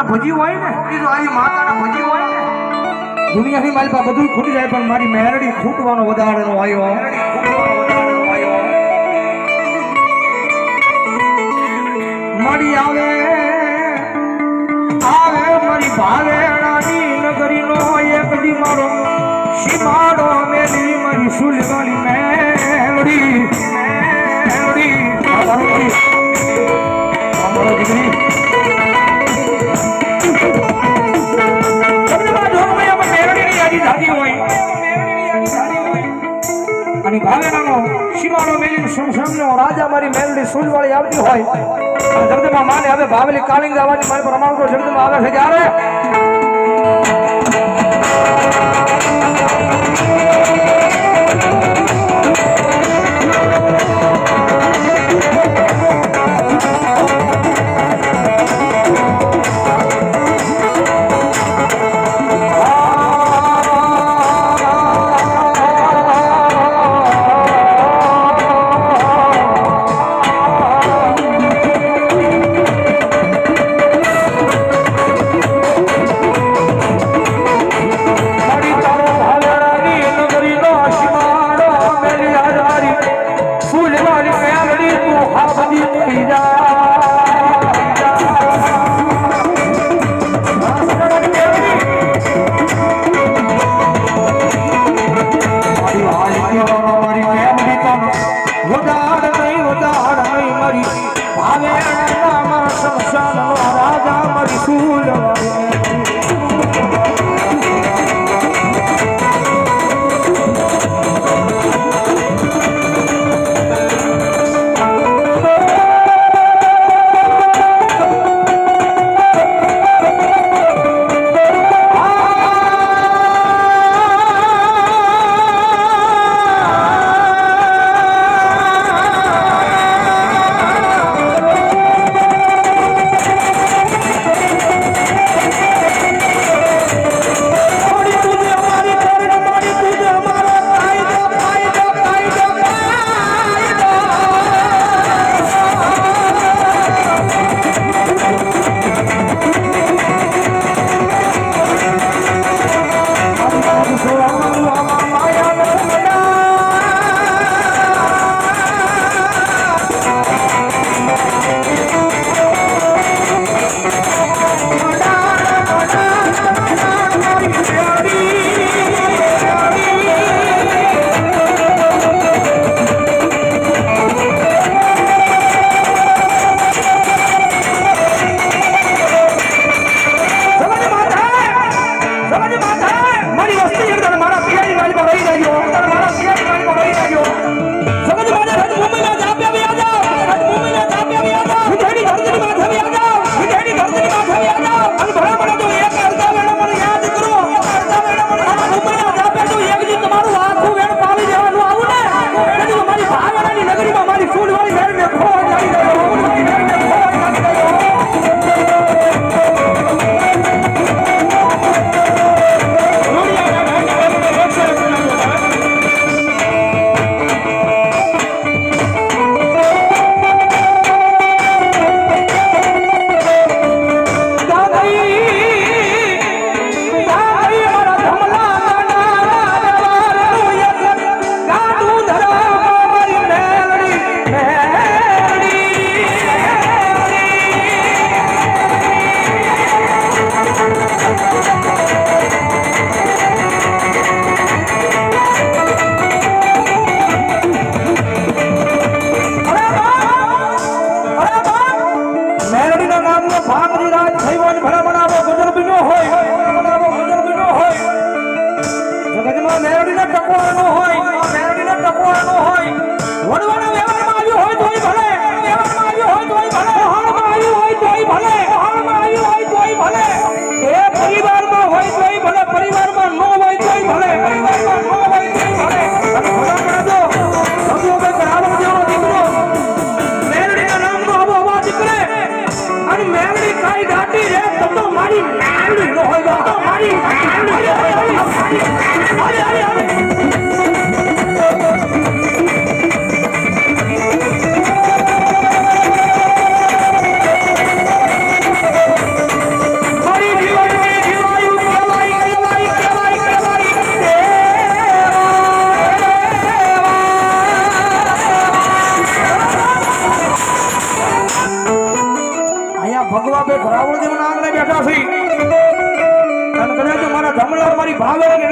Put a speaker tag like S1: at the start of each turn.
S1: ભજી હોય ને
S2: એ તો આવી માતાના ભજી હોય ને
S1: દુનિયાની મારી પાસે બધું ખૂટી જાય પણ મારી મેરડી ખૂટવાનો વધારેનો આવ્યો મારી આવે આવે મારી ભાવેણાની નગરીનો એક દી મારો સીમાડો મેલી મારી સુલવાની મેરડી અમારો દીકરી અને ભાવેણાનો સીમાડો મેલી સમસામનો રાજા મારી મેલડી સુલવાળી આવતી હોય જગદમાં માને હવે ભાવેલી કાલિંગ આવવાની મારી પર અમારો જગદમાં આવે છે જ્યારે ભાવે કે